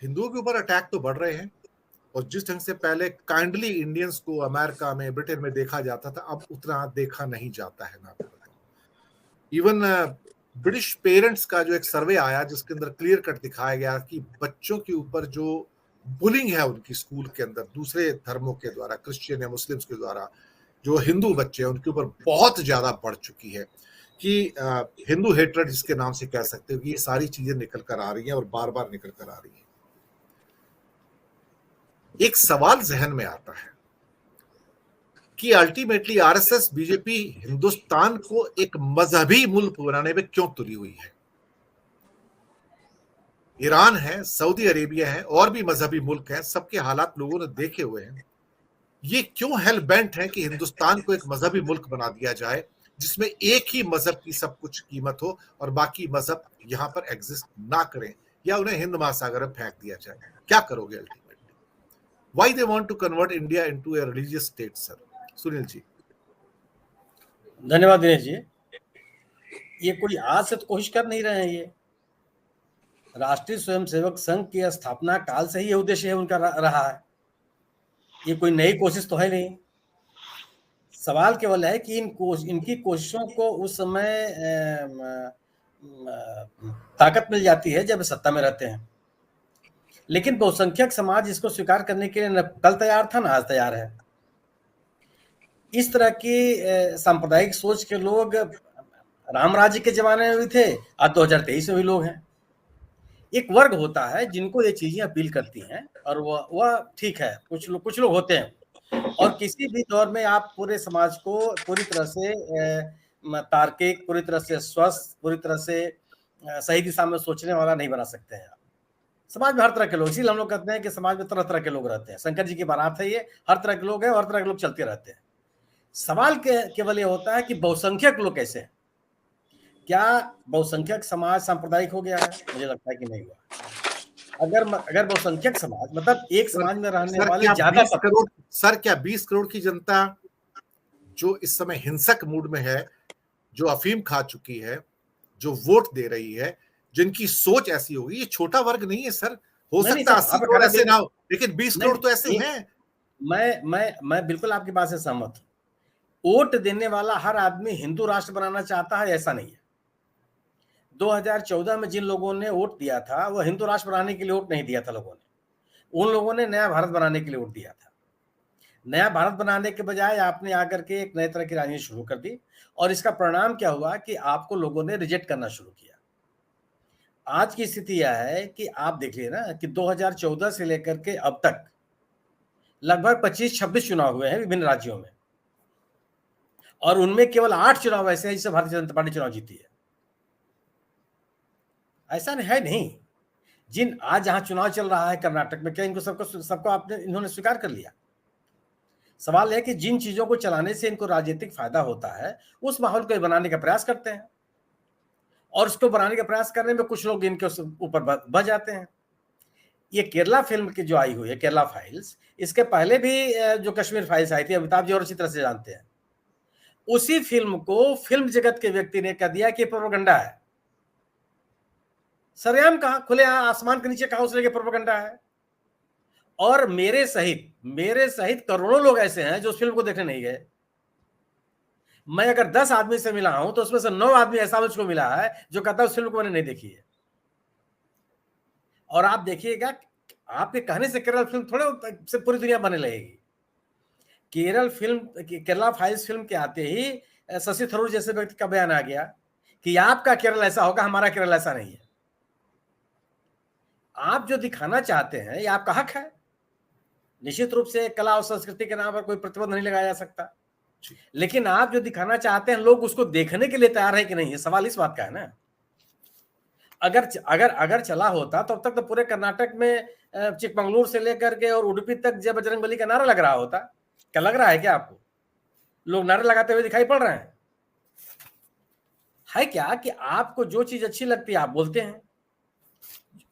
हिंदुओं के ऊपर अटैक तो बढ़ रहे हैं, और जिस ढंग से पहले काइंडली इंडियंस को अमेरिका में, ब्रिटेन में देखा जाता था, अब उतना देखा नहीं जाता है। मैं आपको बताऊं, इवन ब्रिटिश पेरेंट्स का जो एक सर्वे आया जिसके अंदर क्लियर कट दिखाया गया कि बच्चों के ऊपर जो बुलिंग है उनकी स्कूल के अंदर दूसरे धर्मों के द्वारा, क्रिश्चियन या मुस्लिम्स के द्वारा, जो हिंदू बच्चे हैं उनके ऊपर बहुत ज्यादा बढ़ चुकी है। कि हिंदू हेट्रेड जिसके नाम से कह सकते हो कि ये सारी चीजें निकल कर आ रही हैं और बार बार निकल कर आ रही हैं। एक सवाल जहन में आता है कि अल्टीमेटली आरएसएस, बीजेपी हिंदुस्तान को एक मजहबी मुल्क बनाने में क्यों तुली हुई है। ईरान है, सऊदी अरेबिया है, और भी मजहबी मुल्क हैं, सबके हालात लोगों ने देखे हुए हैं। ये क्यों हेल बेंट है कि हिंदुस्तान को एक मजहबी मुल्क बना दिया जाए जिसमें एक ही मजहब की सब कुछ कीमत हो और बाकी मजहब यहां पर एग्जिस्ट ना करें, या उन्हें हिंद महासागर में फेंक दिया जाए। क्या करोगे ultimately? Why they want to convert India into a religious state? Sir Sunil ji. धन्यवाद दिनेश जी। ये कोई आज से तो कोशिश कर नहीं रहे हैं। ये राष्ट्रीय स्वयंसेवक संघ की स्थापना काल से ही ये उद्देश्य है उनका रहा है। ये कोई नई कोशिश तो है नहीं। सवाल केवल है कि इनकी कोशिशों को उस समय ताकत मिल जाती है जब सत्ता में रहते हैं। लेकिन बहुसंख्यक समाज इसको स्वीकार करने के लिए न कल तैयार था, न आज तैयार है। इस तरह की सांप्रदायिक सोच के लोग राम राज्य के जमाने में भी थे, आज 2023 में भी लोग हैं। एक वर्ग होता है जिनको ये चीजें अपील करती हैं, और वह ठीक है, कुछ लोग होते हैं। और किसी भी दौर में आप पूरे समाज को पूरी तरह से तार्किक, पूरी तरह से स्वस्थ, पूरी तरह से सही दिशा में सोचने वाला नहीं बना सकते हैं। समाज में हर तरह के लोग, इसीलिए हम लोग कहते हैं कि समाज में तरह तरह के लोग रहते हैं। शंकर जी की बारात है ये, हर तरह के लोग हैं, हर तरह के लोग चलते रहते हैं। सवाल केवल ये होता है कि बहुसंख्यक लोग कैसे हैं। क्या बहुसंख्यक समाज सांप्रदायिक हो गया है? मुझे लगता है कि नहीं हुआ। अगर बहुसंख्यक समाज मतलब एक समाज में रहने वाले ज्यादा सर, क्या 20 करोड़ की जनता जो इस समय हिंसक मूड में है, जो अफीम खा चुकी है, जो वोट दे रही है, जिनकी सोच ऐसी होगी, ये छोटा वर्ग नहीं है सर। हो सकता है 80 करोड़ ऐसे ना हो, लेकिन 20 करोड़ तो ऐसे हैं। मैं बिल्कुल आपकी बात से सहमत हूं। वोट देने वाला हर आदमी हिंदू राष्ट्र बनाना चाहता है, ऐसा नहीं है। 2014 में जिन लोगों ने वोट दिया था वो हिंदू राष्ट्र बनाने के लिए वोट नहीं दिया था लोगों ने। उन लोगों ने नया भारत बनाने के लिए वोट दिया था। नया भारत बनाने के बजाय आपने आकर के एक नए तरह की राजनीति शुरू कर दी, और इसका परिणाम क्या हुआ कि आपको लोगों ने रिजेक्ट करना शुरू किया। आज की स्थिति यह है कि आप देखिए ना कि 2014 से लेकर के अब तक लगभग 25-26 चुनाव हुए हैं विभिन्न राज्यों में, और उनमें केवल 8 चुनाव ऐसे हैं जिससे भारतीय जनता पार्टी चुनाव जीती है। ऐसा है नहीं। जिन आज जहां चुनाव चल रहा है कर्नाटक में, क्या इनको सबको इन्होंने स्वीकार कर लिया? सवाल है कि जिन चीजों को चलाने से इनको राजनीतिक फायदा होता है, उस माहौल को बनाने का प्रयास करते हैं, और उसको बनाने का प्रयास करने में कुछ लोग इनके ऊपर बच जाते हैं। ये केरला फिल्म की जो आई हुई है, केरला फाइल्स, इसके पहले भी जो कश्मीर फाइल्स आई थी, अमिताभ जी और अच्छी तरह से जानते हैं। उसी फिल्म को फिल्म जगत के व्यक्ति ने कह दिया कि प्रोपेगेंडा है। सरेआम कहा, खुले आसमान के नीचे कहा उसने कि प्रोपेगेंडा है। और मेरे सहित करोड़ों लोग ऐसे हैं जो उस फिल्म को देखने नहीं गए। मैं अगर 10 आदमी से मिला हूं तो उसमें से 9 आदमी ऐसा मुझको मिला है जो कहता है उस फिल्म को मैंने नहीं देखी है। और आप देखिएगा, आपके कहने से केरल फिल्म थोड़े से पूरी दुनिया बनने लगेगी। केरला फाइल्स फिल्म के आते ही शशि थरूर जैसे व्यक्ति का बयान आ गया कि आपका केरल ऐसा होगा, हमारा केरल ऐसा नहीं है। आप जो दिखाना चाहते हैं ये आपका हक है। निश्चित रूप से कला और संस्कृति के नाम पर कोई प्रतिबंध नहीं लगाया जा सकता, लेकिन आप जो दिखाना चाहते हैं लोग उसको देखने के लिए तैयार है कि नहीं, ये सवाल इस बात का है ना। अगर चला होता तो अब तक तो पूरे कर्नाटक में चिकमंगलुरु से लेकर के और उडुपी तक जय बजरंगबली का नारा लग रहा होता। क्या लग रहा है क्या आपको? लोग नारे लगाते हुए दिखाई पड़ रहे हैं? है क्या कि आपको जो चीज अच्छी लगती है आप बोलते हैं,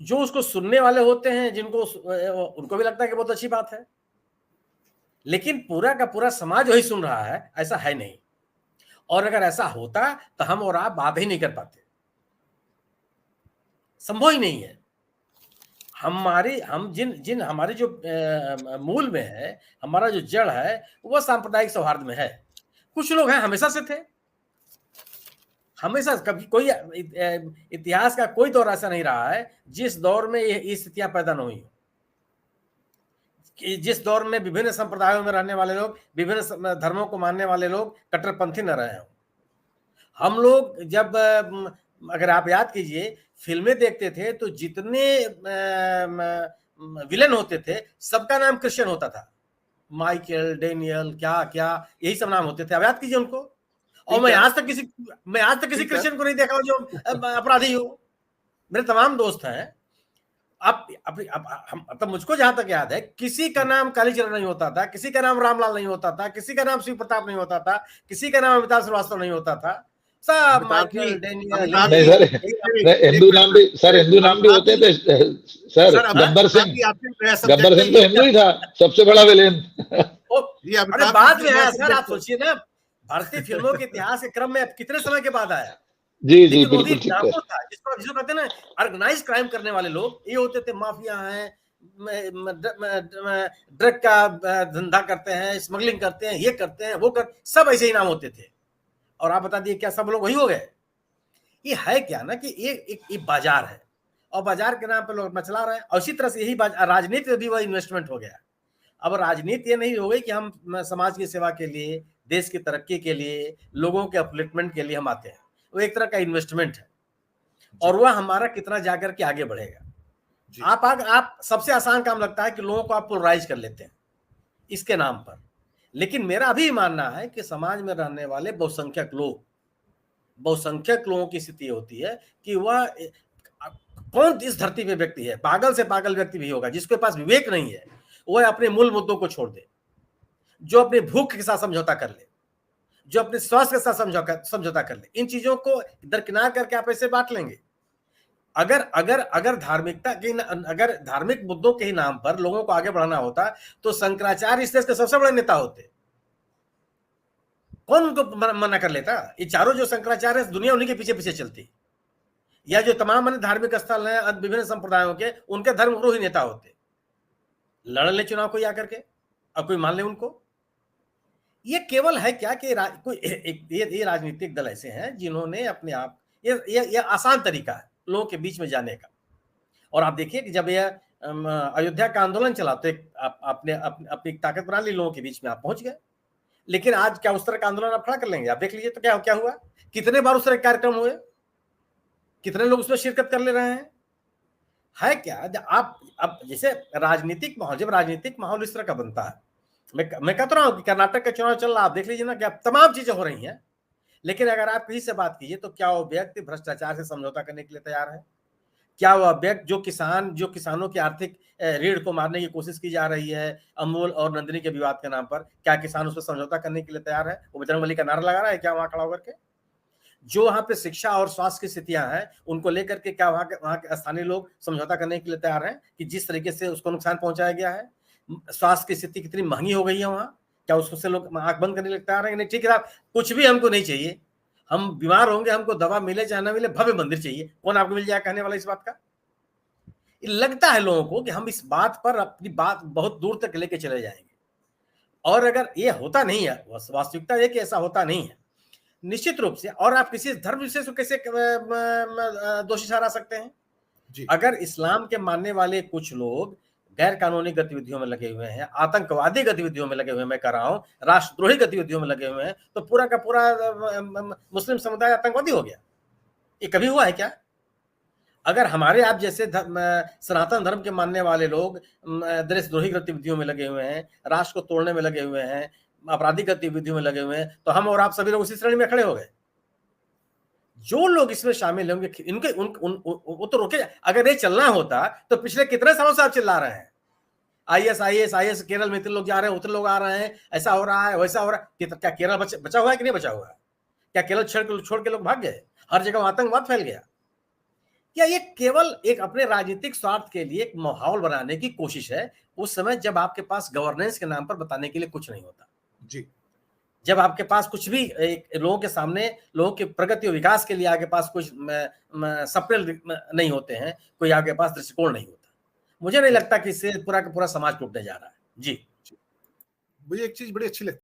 जो उसको सुनने वाले होते हैं जिनको उनको भी लगता है कि बहुत अच्छी बात है, लेकिन पूरा का पूरा समाज वही सुन रहा है, ऐसा है नहीं। और अगर ऐसा होता तो हम और आप बात ही नहीं कर पाते, संभव ही नहीं है। हम जिन जिन हमारे जो मूल में है, हमारा जो जड़ है, वह सांप्रदायिक सौहार्द में है। कुछ लोग हैं हमेशा से थे, हमेशा कभी कोई इतिहास का कोई दौर ऐसा नहीं रहा है जिस दौर में ये स्थितियां पैदा न हुई हो, कि जिस दौर में विभिन्न संप्रदायों में रहने वाले लोग, विभिन्न धर्मों को मानने वाले लोग कट्टरपंथी न रहे हों। हम लोग जब अगर आप याद कीजिए, फिल्में देखते थे तो जितने विलेन होते थे सबका नाम क्रिश्चियन होता था, माइकल, डेनियल, क्या क्या यही सब नाम होते थे। अब याद कीजिए उनको। और मैं आज तक किसी क्रिश्चियन को नहीं देखा जो अपराधी हो। मेरे तमाम दोस्त हैं। अब मुझको जहां तक याद है, किसी का नाम कालीचरण नहीं होता था, किसी का नाम रामलाल नहीं होता था, किसी का नाम शिव प्रताप नहीं होता था, किसी का नाम अमिताभ श्रीवास्तव नहीं होता था। सब माइकल, डेनियल, नहीं सर, हिंदू नाम भी सर, हिंदू नाम भी होते थे सर। गब्बर सिंह तो हिंदू ही था, सबसे बड़ा विलेन। अरे बाद में आया सर, आप सोचिए ना, भारतीय फिल्मों के इतिहास के क्रम में कितने समय के बाद आया। जी जी बिल्कुल ठीक है। जिसको कहते हैं ना ऑर्गेनाइज क्राइम करने वाले लोग, ये होते थे माफिया हैं, ड्रग का धंधा करते हैं, स्मगलिंग करते हैं, ये करते हैं, वो सब ऐसे ही नाम होते थे। और आप बता दिए क्या सब लोग वही हो गए? ये है क्या ना कि ये बाजार है, और बाजार के नाम पे लोग मचला रहे हैं। और इसी तरह से यही राजनीति में भी वह इन्वेस्टमेंट हो गया। अब राजनीति ये नहीं हो गई कि हम समाज की सेवा के लिए, देश की तरक्की के लिए, लोगों के अपलिफ्टमेंट के लिए हम आते हैं। वो एक तरह का इन्वेस्टमेंट है, और वह हमारा कितना जाकर के आगे बढ़ेगा। आप सबसे आसान काम लगता है कि लोगों को आप पोलराइज कर लेते हैं इसके नाम पर। लेकिन मेरा अभी मानना है कि समाज में रहने वाले बहुसंख्यक लोगों की स्थिति होती है कि वह कौन इस धरती पे व्यक्ति है, पागल से पागल व्यक्ति भी होगा जिसके पास विवेक नहीं है, वह अपने मूल मुद्दों को छोड़ दे, जो अपने भूख के साथ समझौता कर ले, जो अपने स्वास्थ्य के साथ समझौता कर ले। इन चीजों को दरकिनार करके आप ऐसे बांट लेंगे। अगर धार्मिक मुद्दों के ही नाम पर लोगों को आगे बढ़ाना होता तो शंकराचार्य इस देश के सबसे बड़े नेता होते। कौन उनको मना कर लेता? ये चारों जो शंकराचार्य है, दुनिया उन्हीं के पीछे पीछे चलती। या जो तमाम अन्य धार्मिक स्थल हैं विभिन्न संप्रदायों के, उनके धर्मगुरु ही नेता होते। लड़ ले चुनाव कोई आकर के, अब कोई मान ले उनको। ये केवल है क्या कि ये राजनीतिक दल ऐसे हैं जिन्होंने अपने आप, ये आसान तरीका है लोगों के बीच में जाने का। और आप देखिए कि जब यह अयोध्या का आंदोलन चला तो आपने अपनी ताकत बना ली, लोगों के बीच में आप पहुंच गए। लेकिन आज क्या उस तरह का आंदोलन आप खड़ा कर लेंगे? आप देख लीजिए तो क्या हुआ, कितने बार उस तरह के कार्यक्रम हुए, कितने लोग उसमें शिरकत कर ले रहे हैं। है क्या आप अब जैसे राजनीतिक माहौल, जब राजनीतिक माहौल इस तरह का बनता है, मैं कहता रहा हूं कि कर्नाटक का चुनाव चल रहा है, आप देख लीजिए ना क्या तमाम चीजें हो रही हैं। लेकिन अगर आप किसी से बात कीजिए तो क्या वो व्यक्ति भ्रष्टाचार से समझौता करने के लिए तैयार है? क्या वह व्यक्ति जो किसानों की आर्थिक रीढ़ को मारने की कोशिश की जा रही है अमूल और नंदिनी के विवाद के नाम पर, क्या किसान उस पर समझौता करने के लिए तैयार है? वो बजरंगबली का नारा लगा रहा है क्या वहां खड़ा होकर के? जो वहां पे शिक्षा और स्वास्थ्य की स्थितियां हैं उनको लेकर के क्या वहां के स्थानीय लोग समझौता करने के लिए तैयार हैं कि जिस तरीके से उसको नुकसान पहुंचाया गया है? स्वास्थ्य की स्थिति कितनी महंगी हो गई है वहां, क्या उससे लोग आंख बंद करने लगता है? नहीं, ठीक है साहब, कुछ भी हमको नहीं चाहिए, हम बीमार होंगे, हमको दवा मिले चाहे ना मिले, भव्य मंदिर चाहिए। कौन आपको मिल जाए कहने वाला इस बात का? लगता है लोगों को कि हम इस बात पर अपनी बात बहुत दूर तक लेके चले जाएंगे। और अगर ये होता नहीं है, वास्तविकता है कि ऐसा होता नहीं है निश्चित रूप से। और आप किसी धर्म विशेष को कैसे दोषी ठहरा सकते हैं? अगर इस्लाम के मानने वाले कुछ लोग गैर कानूनी गतिविधियों में लगे हुए हैं, आतंकवादी गतिविधियों में लगे हुए हैं, मैं कह रहा हूं राष्ट्रद्रोही गतिविधियों में लगे हुए हैं, तो पूरा का पूरा मुस्लिम समुदाय आतंकवादी हो गया? ये कभी हुआ है क्या? अगर हमारे आप जैसे सनातन धर्म के मानने वाले लोग देशद्रोही गतिविधियों में लगे हुए हैं, राष्ट्र को तोड़ने में लगे हुए हैं, आपराधिक गतिविधियों में लगे हुए हैं, तो हम और आप सभी लोग उसी श्रेणी में खड़े हो गए। जो लोग इसमें शामिल होंगे इनके वो तो रोके। अगर ये चलना होता तो पिछले कितने सालों से आप चिल्ला रहे हैं आईएस केरल में इतने लोग जा रहे हैं, उतने लोग आ रहे हैं, ऐसा हो रहा है, वैसा हो रहा है। क्या केरल बचा हुआ है कि नहीं बचा हुआ है? क्या केरल छोड़ के लोग भाग गए? हर जगह आतंकवाद फैल गया? क्या ये केवल एक अपने राजनीतिक स्वार्थ के लिए एक माहौल बनाने की कोशिश है उस समय जब आपके पास गवर्नेंस के नाम पर बताने के लिए कुछ नहीं होता? जी, जब आपके पास कुछ भी लोगों के सामने, लोगों के प्रगति और विकास के लिए आगे पास कुछ सपने नहीं होते हैं, कोई आगे पास दृष्टिकोण नहीं होता। मुझे नहीं लगता कि इससे पूरा का पूरा समाज टूटने जा रहा है। जी, मुझे एक चीज बड़ी अच्छी लगती